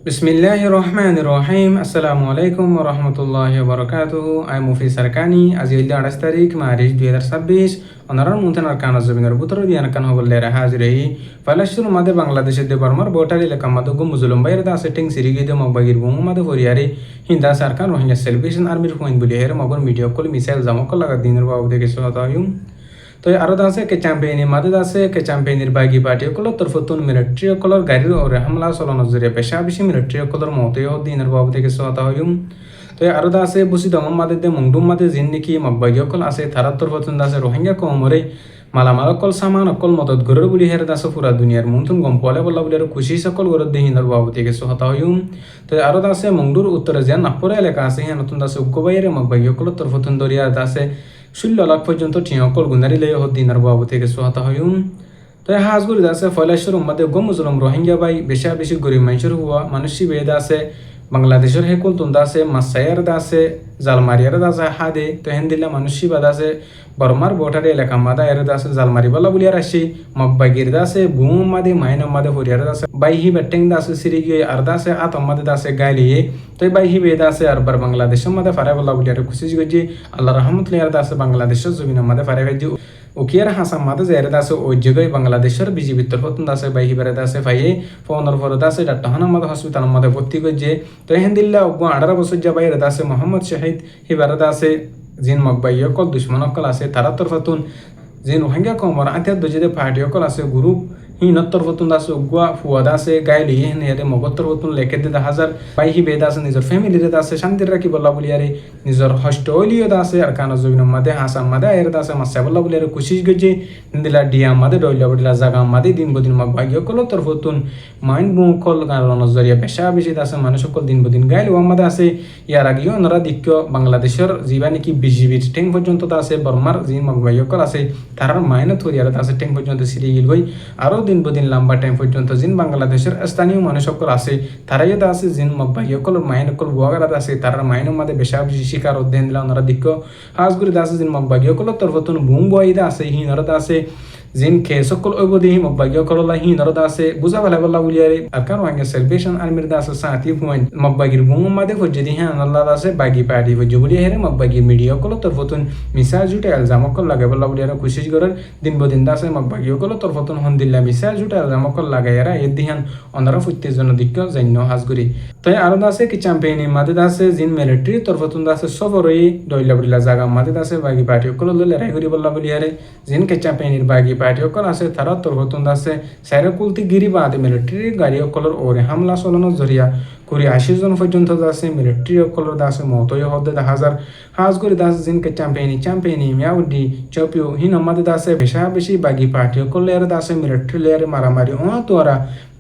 বিসমিল্লাহির রহমানির রহিম। আসসালামু আলাইকুম ওয়া রাহমাতুল্লাহি ওয়া বারাকাতুহু। আই মুফি সারকানি আজি 28 তারিখ মার্চ 2026 অনারার মুনতানার কানা জমিনের বুতর দিয়ান কান হবলে হাজিরই ফালাশুর মাদে বাংলাদেশের de barmar botari le kamado gum zulum bayar da setting sirigi de mabagir bum made foriare hinda sarkan rohingya celebration army point buli her mabor media kol misal jamok laga dinur babu de keso hatayum তো আরো আছে কে চ্যাম্পিয়নি মাদে আছে কে চ্যাম্পিয়নির বাগি party colour তরফতুন military colour গাড়ির ওরে হামলা চলানো জরিয়া পেশা বেশি মিলিটারি কলর মতে দিনের বাবু থেকে সহায়তা হইম তো আরো আছে বুসি দমম মাদে দে মুংডুম মাদে জিন নাকি মগবাগি কল আছে তারার তরফতুন আছে রোহিঙ্গা কমরে মালামাল কল সামান অকল মদত গরর বুলি হের দাস পুরা দুনিয়ার মুনতুন গম পলে বল্লা বুলি আর খুশি সকল গরর দেহিনার বাবু থেকে সহায়তা হইম তো আরো আছে মুংডুর উত্তরে যে নাপরে এলাকা আছে হ্যাঁ নতুন দাসে উগ্গবাইরে মগবাগি কল তরফতুন দরিয়া দাসে 16 লাখ পর্যন্ত টিয়কল গুনারি লে দিনার বাবু থেকে সহায়তা হইম তো হাজগুড়ি আছে ফয়লাশ্বর উম্মাদে গম মুসলম রোহিঙ্গা বাই বেশা বেশি গরিব মানুষের হওয়া মানুষই বেদ আছে বাংলাদেশের হেকুল তুন্দা আছে মাসায়ার আছে জালমারিয়ার আছে হাদে তো হেন্দিল্লা মানুষই বাদ আছে বর্মার বোটারে এলাকা মাদা এর আছে জালমারি বালা বলিয়ার আসি মগবাগির আছে বুম মাদে মাইন মাদে হরিয়ার আছে বাইহি বেটেং আছে সিরিগি আর আছে আতম মাদে আছে গাইলিয়ে তো বাইহি বেদ আছে আর বার বাংলাদেশের মাদে ফারে বলা বলিয়ার খুশি গজি আল্লাহ রহমতুল্লাহ আছে বাংলাদেশের জমিনের মাদে ফারে গজি উকিয়ার হাসাম মাদে জেরে আছে ওই জায়গায় বাংলাদেশের বিজিবির তরফতুন আছে বাইহি বেরে আছে ফাইয়ে ফোনের ফরদ আছে ডাক্তার মাদে হসপিটাল মাদে ভর্তি গজি তো হেন্দিল্লা 18 বছর যা বাইরে আছে মোহাম্মদ শাহিদ হিবারদ আছে জিন মগবাইয় কল দুশ্মন কল আছে তারা তরফতুন জিন রোহিঙ্গা কমর আতিয়া দজে পার্টি কল আছে গ্রুপ হিনত তরফতুন আছে উগুয়া ফুয়াদ আছে গাইলি হেনে মগত তরফতুন লেখে দে হাজার বাইহি বেদ আছে নিজের ফ্যামিলির আছে শান্তির রাখি বল্লা বলি আরে নিজের হস্টলিও আছে আর কানা জবিন মাদে হাসান মাদে এর আছে মাসা বল্লা বলি আরে কুশিস গজে দিলা ডিয়া মাদে ডইলা বডিলা জাগা মাদে দিন বদিন মগবাইয় কল তরফতুন মাইন্ড বু কল কারণ নজরিয়া পেশা বেশি আছে মানুষ সকল দিন বদিন গাইলি ওমাদে আছে ইয়ার আগেও ওনারা দিক্য বাংলাদেশের জীবা নাকি বিজিবির টেং পর্যন্ত আছে বর্মার জিন মগবাইয় কল আছে তার মাইনে থরিয়ার আছে টেং পর্যন্ত সিরি গিল গই আরো দিন বদিন লম্বা টাইম পর্যন্ত জিন বাংলাদেশের স্থানীয় মানুষ সকল আছে তারাই আছে জিন মগবাগি সকল মাইন সকল বুয়াগার আছে তার মাইনের মধ্যে বেশা বেশি শিকার অধ্যয়ন দিলা ওনারা দিক্ষ হাজগুড়ি আছে জিন মগবাগি সকল তরফতুন বুম বয়দা আছে হিনরদ আছে জিন খে সকল অবধি মগবাগি সকল হিনরদ আছে বুঝা ভালো বল্লা বলিয়ারে আর কারণ আগে সেলিব্রেশন আর্মির আছে সাথী পয়েন্ট মগবাগির বুম মধ্যে ফজদি হ্যাঁ আল্লাহ আছে বাগি পার্টি ফজ বলি হেরে মগবাগি মিডিয়া সকল তরফতুন মিসা জুটে এলজাম সকল লাগে বল্লা বলিয়ারে খুশি করার দিন বদিন আছে মগবাগি সকল তরফতুন হন্দিল্লা মিসা জুটে এলজাম সকল লাগাইরা এদিহান অনারা ফুটতে জন দিক্ষ জান্য হাজগুড়ি তাই আরো আছে কি চ্যাম্পিয়নি মাদে আছে জিন মিলিটারি তরফতুন আছে সবরই দইলা বলিলা জায়গা মাদে আছে বাগি পার্টি সকল লড়াই করি বল্লা বলিয়ারে জিন কে চ্যাম্পিয়নির বাগি পার্টি সকল আছে তারা তরফতুন আছে সাইরা কুলতি গিরি বাদে মিলিটারি গাড়ি সকলের ওরে হামলা চলানোর জরিয়া করে 80 জন পর্যন্ত আছে মিলিটারি সকলের আছে মতয় হদে হাজার হাজগুড়ি আছে জিন কে চ্যাম্পিয়নি মিয়াউডি চপিও হিন আমাদের আছে বেশা বেশি বাগি পার্টি সকলের আছে মিলিটারি লেয়ারে মারামারি তোরা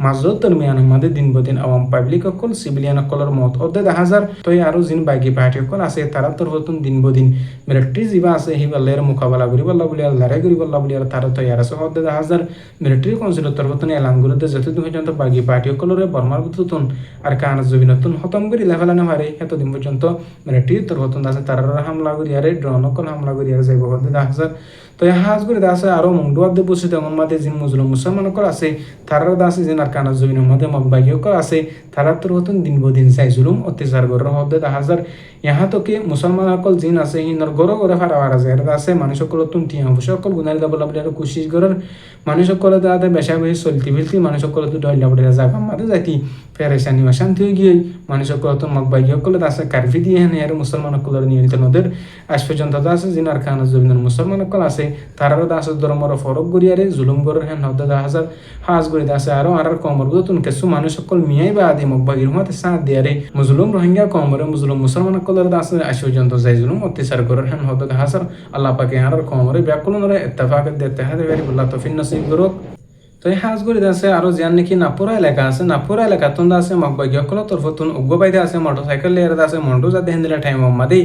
মাজত দরমিয়ান আমাদের দিন বদিন আওয়াম পাবলিক সকল সিভিলিয়ান সকলের মত অর্ধে 10,000 তো আরো জিন বাগি পার্টি সকল আছে তারা তরফতুন দিন বদিন মিলিটারি জিবা আছে হিবালের মোকাবেলা করি বল্লা বলি আর লড়াই করি বল্লা বলি আর তারা তো আছে অর্ধে 10,000 মিলিটারি কাউন্সিলের তরফতুন এলান গুলোতে যতদিন পর্যন্ত বাগি পার্টি সকলের বর্মার বুতুন আর কানা জবিনতুন খতম করি লেভেলানো হারে এতদিন পর্যন্ত মিলিটারি তরফতুন আছে তারা হামলা করি আরে ড্রোন সকল হামলা করি আর যাইব অর্ধে 10,000 তো হাজগুড়ি আছে আরো মুন্ডুয়ার দে বসে তেমন মাদে জিন মুসলিম মুসলমান আছে তারা আছে জিন আর কানা জমিনের মধ্যে মগবাগি আছে তারা তোর হতন দিন বদিন চাই জুলুম অত্যাচার গড় হদে 10,000 ইহা তো কি মুসলমান সকল জিন আছে হিনর গড় গড়ে ফারাবার আছে এটা আছে মানুষ সকল তুম টিয়া সকল গুনারি দাবলা বলে আর কোশিশ করার মানুষ সকল দাদা বেশা বেশি চলতি ফেলতি মানুষ সকল তো ডইলা বলে জায়গা মাদে যাইতি ফেরেশানি শান্তি হয়ে গিয়ে মানুষ সকল তো মগবাগি সকল আছে কারফি দিয়ে হেনে আর মুসলমান সকলের নিয়ন্ত্রণদের আজ পর্যন্ত আছে জিন আর কানা জমিনের মুসলমান সকল আছে তারারও আছে ধর্মর ফরক গড়িয়ারে জুলুম গড়ের হেন হদে 10,000 হাজ গড়ি আছে আরো আর কমর তুন কিছু মানুষ সকল মিয়াই বা আদি মগবাগির মতে সাথ দিয়ারে মুসলিম রোহিঙ্গা কমরে মুসলিম মুসলমান সকলের আছে আজ পর্যন্ত যাই জুলুম অত্যাচার গড়ের হেন হদে 10,000 আল্লাহ পাকে আর কমরে ব্যাকুলনরে ইত্তেফাক দিতে হাতে ভেরি বল্লাহ তৌফিক নসিব করুক তো এই হাজগুড়ি আছে আরো যান নাকি নাপুরা এলাকা আছে নাপুরা এলাকা তোমরা আছে মগবাগি সকল তরফতুন উগ্গবাইতে আছে মোটরসাইকেল লেয়ার আছে মন্ডু যাতে হেন্দিলা টাইম মাদি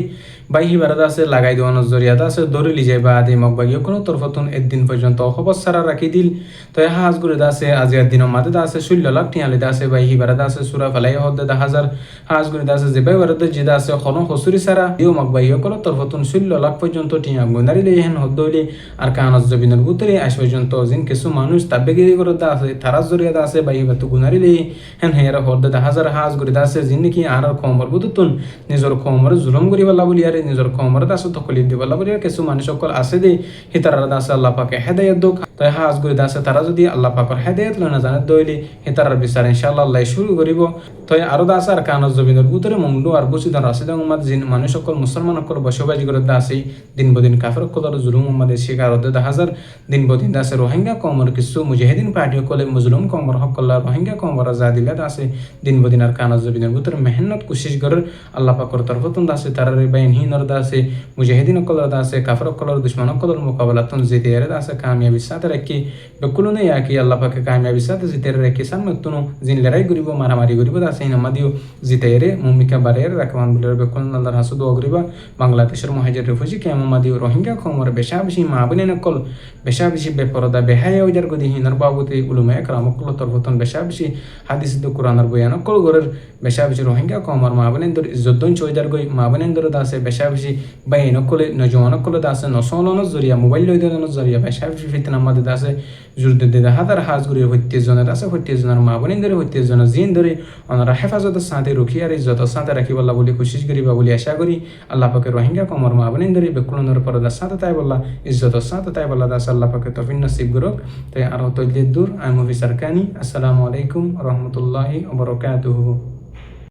বাইহি বারাদ আছে লাগাই দেওয়ানোর জরিয়াত আছে দরিলি যাই বা আদি মগবাগি সকল তরফতুন একদিন পর্যন্ত খবর সারা রাখি দিল তো এই হাজগুড়ি আছে আজিয়ার দিনের মাদে আছে 16 লাখ টিয়ালিতে আছে বাইহি বারাদ আছে সুরা ফেলাই হদে 10,000 হাজগুড়ি আছে যে বাই বারাদ জিদা আছে খন হসুরি সারা দিও মগবাগি সকল তরফতুন 16 লাখ পর্যন্ত টিয়া গুনারি লে হেন হদইলে আর কানজ জবিনের ভিতরে আজ পর্যন্ত জিন কিছু মানুষ তাবেগি করত আছে তারার জরিয়াত আছে বা ইবা তো গুনারিলে হেন হেরা হরদে 10,000 হাজ করে আছে জিন্দিগি আর কমর বুতুন নিজর কমর জুলুম করি বলা বলি আর নিজর কমর আছে তকলিফ দি বলা বলি আর কিছু মানুষ সকল আছে দে হিতারা আছে আল্লাহ পাকে হেদায়েত দোক তাই হাজ করে আছে তারা যদি আল্লাহ পাকের হেদায়েত লয় না জানে দইলি হিতারার বিচার ইনশাআল্লাহ আল্লাহ শুরু করিব তই আরো আছে আর কানজ জবিনের ভিতরে মংডু আর বসিদান রাশিদান উম্মাদ জিন মানুষ সকল মুসলমান সকল বসবাজি করে আছে দিন বদিন কাফের কলর জুলুম উম্মাদের শিকার হতে 10,000 দিন বদিন আছে রোহিঙ্গা কমর কিছু মুজাহিদিন পার্টি কলে মুজলুম কমর সকল রোহিঙ্গা কমর আজাদিলাত আছে দিন বদিন আর কানজ জবিনের ভিতরে মেহনত কোশিশ করে আল্লাহ পাকের তরফতন আছে তারার বাইন হিনর আছে মুজাহিদিন কলর আছে কাফের কলর দুশমন কলর মোকাবেলাতন জিতে এর আছে কামিয়াবি সাথে রাখি বেকুলনে ইয়াকি আল্লাহ পাকে কামিয়াবি সাথে জিতে রাখি সামতুনো জিন লড়াই করিব মারামারি করিব আছে নামাদিও জিতে এর মুমিকা বারের রাখমান বলে বেকুলন আল্লাহর হাসুদ অগ্রিবা বাংলাদেশের মহাজির রেফুজি কে মামাদিও রোহিঙ্গা কমর বেশা বেশি মা বনে নকল বেশা বেশি বেপরদা বেহায়া ওজার গদি হিনর বাবুতে উলুমা একরাম কল তরফতন বেশা বেশি হাদিস দু কোরআনের বয়ান কল গরের বেশা বেশি রোহিঙ্গা কমর মা বনে দর ইজ্জত দন চৈদার গই মা বনে দর দাসে বেশা বেশি বাইন কলে নজওয়ান কলে দাসে নসলন জরিয়া মোবাইল লই দেন জরিয়া বেশা বেশি ফিতনা মাদে দাসে জুরদে দে হাজার হাজ গুরি হইতে জনের আছে হইতে জনের মা বনে দরে হইতে জন জিন ধরে ওনারা হেফাজতের সাথে রুখিয়ার ইজ্জতের সাথে রাখিবল্লা বলে কোশিশ করিবা বলে আশা করি আল্লাহ পাকে রোহিঙ্গা কমর মা বনে দরে বেকুলনের পরদার সাথে তাই বল্লা ইজ্জতের সাথে তাই বল্লা দাস আল্লাহ পাকে তফিন নসিব করুক তাই আরো তৈলিদ দূর আমি মুফি সারকানি আসসালামু আলাইকুম রহমতুল্লাহি ওয়া বারাকাতুহু।